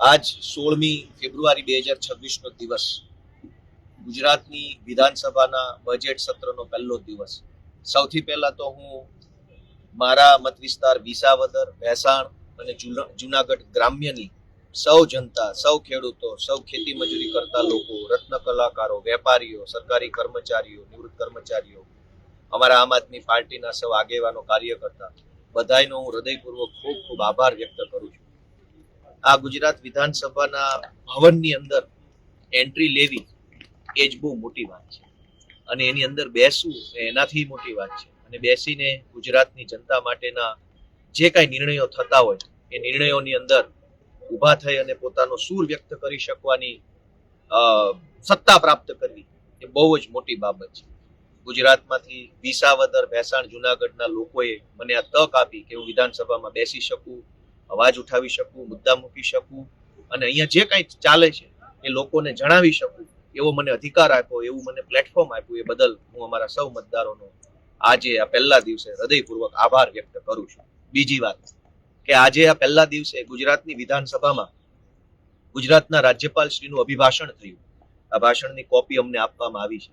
આજ 16મી ફેબ્રુઆરી 2026 નો દિવસ ગુજરાતની વિધાનસભાના બજેટ સત્રનો પહેલો દિવસ. સૌથી પહેલા તો હું મારા મત વિસ્તાર વિસાવદર, ભેસાણ અને જુનાગઢ ગ્રામ્યની સૌ જનતા, સૌ ખેડૂતો, સૌ ખેતી મજૂરી કરતા લોકો, રત્ન કલાકારો, વેપારીઓ, સરકારી કર્મચારીઓ, નિવૃત્ત કર્મચારીઓ, અમારા આમ આદમી પાર્ટીના સૌ આગેવાનો, કાર્યકર્તા બધાનો હું હૃદયપૂર્વક ખૂબ ખૂબ આભાર વ્યક્ત કરું છું. આ ગુજરાત વિધાનસભાના ભવનની અંદર એન્ટ્રી લેવી એ જ બહુ મોટી વાત છે અને એની અંદર બેસવું એનાથી મોટી વાત છે. અને બેસીને ગુજરાતની જનતા માટેના જે કાંઈ નિર્ણયો થતા હોય એ નિર્ણયોની અંદર ઊભા થઈ અને પોતાનો સૂર વ્યક્ત કરી શકવાની સત્તા પ્રાપ્ત કરવી એ બહુ જ મોટી બાબત છે. ગુજરાતમાંથી વિસાવદર, ભેસાણ, જુનાગઢના લોકોએ મને આ તક આપી કે હું વિધાનસભામાં બેસી શકું, અવાજ ઉઠાવી શકું, મુદ્દા મૂકી શકું અને અહીંયા જે કાંઈ ચાલે છે એ લોકોને જણાવી શકું એવો મને અધિકાર આપ્યો, એવું મને પ્લેટફોર્મ આપ્યું. એ બદલ હું અમારા સૌ મતદારોનો આજે આ પહેલા દિવસે હૃદયપૂર્વક આભાર વ્યક્ત કરું છું. બીજી વાત કે આજે આ પહેલા દિવસે ગુજરાતની વિધાનસભામાં ગુજરાતના રાજ્યપાલ શ્રીનું અભિભાષણ થયું. આ ભાષણની કોપી અમને આપવામાં આવી છે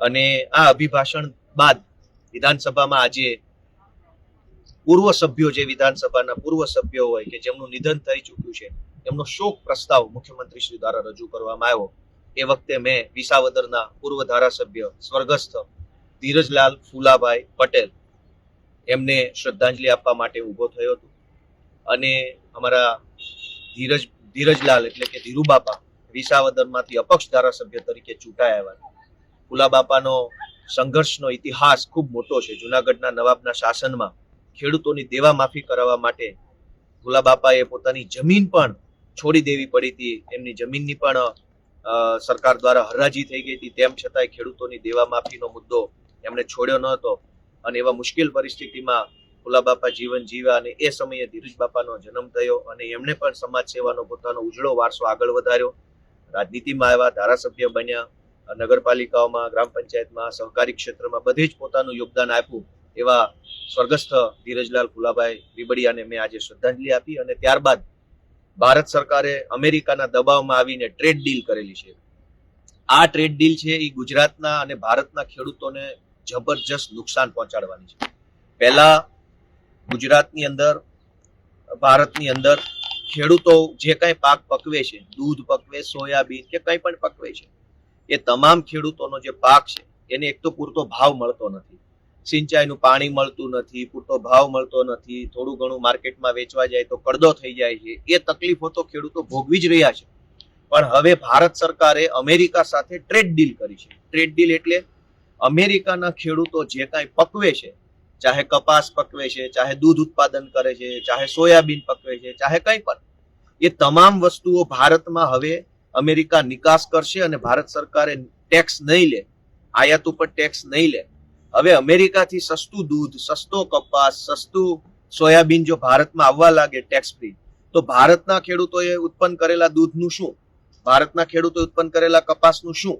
અને આ અભિભાષણ બાદ વિધાનસભામાં આજે પૂર્વ સભ્યો, જે વિધાનસભાના પૂર્વ સભ્યો હોય કે જેમનું નિધન થઈ ચૂક્યું છે, એમનો શોક પ્રસ્તાવ મુખ્યમંત્રી શ્રી દ્વારા રજૂ કરવામાં આવ્યો. એ વખતે મેં વિસાવદરના પૂર્વ ધારાસભ્ય સ્વર્ગસ્થ ધીરજલાલ ફુલાભાઈ પટેલ એમને શ્રદ્ધાંજલિ આપવા માટે ઊભો થયો હતો અને અમારા ધીરજલાલ એટલે કે ધીરુબાપા વિસાવદરમાંથી અપક્ષ ધારાસભ્ય તરીકે ચૂંટાયા આવ્યા. ફુલાબાપાનો સંઘર્ષનો ઇતિહાસ ખૂબ મોટો છે. જુનાગઢના નવાબના શાસનમાં ખેડૂતોની દેવા માફી કરાવવા માટે ફુલાબાપાએ પોતાની જમીન પણ છોડી દેવી પડી હતી. એમની જમીનની પણ સરકાર દ્વારા હરાજી થઈ ગઈ હતી. તેમ છતાંય ખેડૂતોની દેવા માફીનો મુદ્દો એમણે છોડ્યો ન હતો અને એવા મુશ્કેલ પરિસ્થિતિમાં ફુલાબાપા જીવન જીવ્યા અને એ સમયે ધીરજબાપાનો જન્મ થયો અને એમણે પણ સમાજ સેવાનો પોતાનો ઉજળો વારસો આગળ વધાર્યો. રાજનીતિમાં આવ્યા, ધારાસભ્ય બન્યા, નગરપાલિકાઓમાં, ગ્રામ પંચાયતમાં, સહકારી ક્ષેત્રમાં બધે જ પોતાનું યોગદાન આપ્યું. એવા સ્વર્ગસ્થ ધીરજલાલ ફુલાભાઈ બીબડિયાને મેં આજે શ્રદ્ધાંજલિ આપી અને ત્યારબાદ ભારત સરકારે અમેરિકાના દબાવમાં આવીને ટ્રેડ ડીલ કરેલી છે. આ ટ્રેડ ડીલ છે એ ગુજરાતના અને ભારતના ખેડૂતોને જબરજસ્ત નુકસાન પહોંચાડવાની છે. પહેલા ગુજરાતની અંદર, ભારતની અંદર ખેડૂતો જે કાંઈ પાક પકવે છે, દૂધ પકવે, સોયાબીન કે કંઈ પણ પકવે છે, એ તમામ ખેડૂતોનો જે પાક છે એને એક તો પૂરતો ભાવ મળતો નથી, સિંચાઈનું પાણી મળતું નથી, પૂરતો ભાવ મળતો નથી, થોડું ઘણું માર્કેટમાં વેચવા જાય તો કડદો થઈ જાય છે. એ તકલીફો તો ખેડૂતો ભોગવી જ રહ્યા છે. પણ હવે ભારત સરકારે અમેરિકા સાથે ટ્રેડ ડીલ કરી છે. ટ્રેડ ડીલ એટલે અમેરિકાના ખેડૂતો જે કાંઈ પકવે છે, ચાહે કપાસ પકવે છે, ચાહે દૂધ ઉત્પાદન કરે છે, ચાહે સોયાબીન પકવે છે, ચાહે કંઈ પણ, એ તમામ વસ્તુઓ ભારતમાં હવે અમેરિકા નિકાસ કરશે અને ભારત સરકારે ટેક્સ નહીં લે, આયાત ઉપર ટેક્સ નહીં લે. હવે અમેરિકાથી સસ્તું દૂધ, સસ્તો કપાસ, સસ્તું સોયાબીન જો ભારતમાં આવવા લાગે ટેક્સ ફ્રી, તો ભારતના ખેડૂતોએ ઉત્પન્ન કરેલા દૂધનું શું, ભારતના ખેડૂતોએ ઉત્પન્ન કરેલા કપાસનું શું?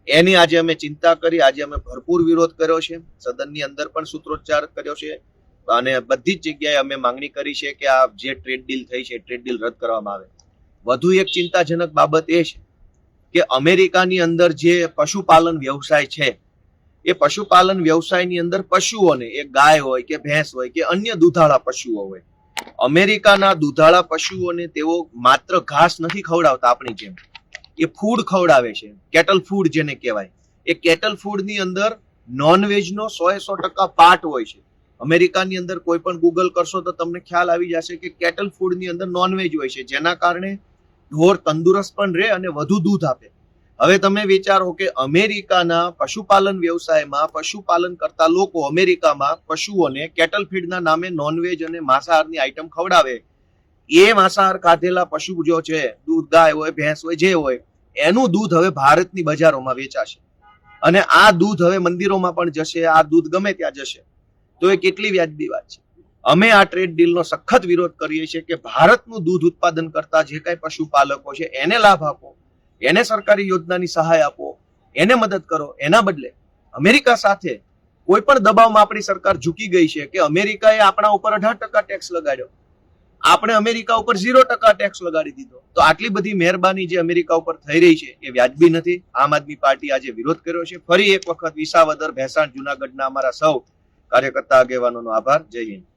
એની આજે અમે ચિંતા કરી. આજે અમે ભરપૂર વિરોધ કર્યો છે, સદનની અંદર પણ સૂત્રોચ્ચાર કર્યો છે અને બધી જ જગ્યાએ અમે માંગણી કરી છે કે આ જે ટ્રેડ ડીલ થઈ છે, ટ્રેડ ડીલ રદ કરવામાં આવે. વધુ એક ચિંતાજનક બાબત એ છે કે અમેરિકાની અંદર જે પશુપાલન વ્યવસાય છે, એ પશુપાલન વ્યવસાયની અંદર પશુઓને, એ ગાય હોય કે ભેંસ હોય કે અન્ય દૂધાળા પશુઓ હોય, અમેરિકાના દૂધાળા પશુઓને તેઓ માત્ર ઘાસ નથી ખવડાવતા આપણી જેમ, એ ફૂડ ખવડાવે છે, કેટલ ફૂડ જેને કહેવાય. એ કેટલ ફૂડની અંદર નોનવેજનો 100% પાર્ટ હોય છે. અમેરિકાની અંદર કોઈ પણ ગૂગલ કરશો તો તમને ખ્યાલ આવી જશે કે કેટલ ફૂડની અંદર નોનવેજ હોય છે, જેના કારણે ઢોર તંદુરસ્ત પણ રહે અને વધુ દૂધ આપે. હવે તમે વિચારો કે અમેરિકાના પશુપાલન વ્યવસાયમાં પશુપાલન કરતા લોકો અમેરિકામાં પશુઓને કેટલ ફીડના નામે નોનવેજ અને માંસાહારની આઈટમ ખવડાવે. એ માંસાહાર ખાધેલા પશુ જો છે, દૂધ ગાય હોય, ભેંસ હોય, જે હોય, એનું દૂધ હવે ભારતની બજારોમાં વેચાશે અને આ દૂધ હવે મંદિરોમાં પણ જશે, આ દૂધ ગમે ત્યાં જશે. તો એ કેટલી વ્યાજબી વાત છે. અમે આ ટ્રેડ ડીલનો સખત વિરોધ કરીએ છીએ કે ભારતનું દૂધ ઉત્પાદન કરતા જે કાંઈ પશુપાલકો છે એને લાભ આપો, એને સરકારી યોજનાની સહાય આપો, એને મદદ કરો. એના બદલે અમેરિકા સાથે કોઈ પણ દબાવમાં આપણી સરકાર ઝૂકી ગઈ છે કે અમેરિકાએ આપણા ઉપર 18% ટેક્સ લગાડ્યો. આપણે અમેરિકા ઉપર 0% ટેક્સ લગાડી દીધો. તો આટલી બધી મહેરબાની જે અમેરિકા ઉપર થઈ રહી છે એ વ્યાજબી નથી. આમ આદમી પાર્ટી આજે વિરોધ કર્યો છે. ફરી એક વખત વિસાવદર, ભેસાણ, જુનાગઢના અમારા સૌ કાર્યકર્તા આગેવાનોનો આભાર. જય હિન્દ.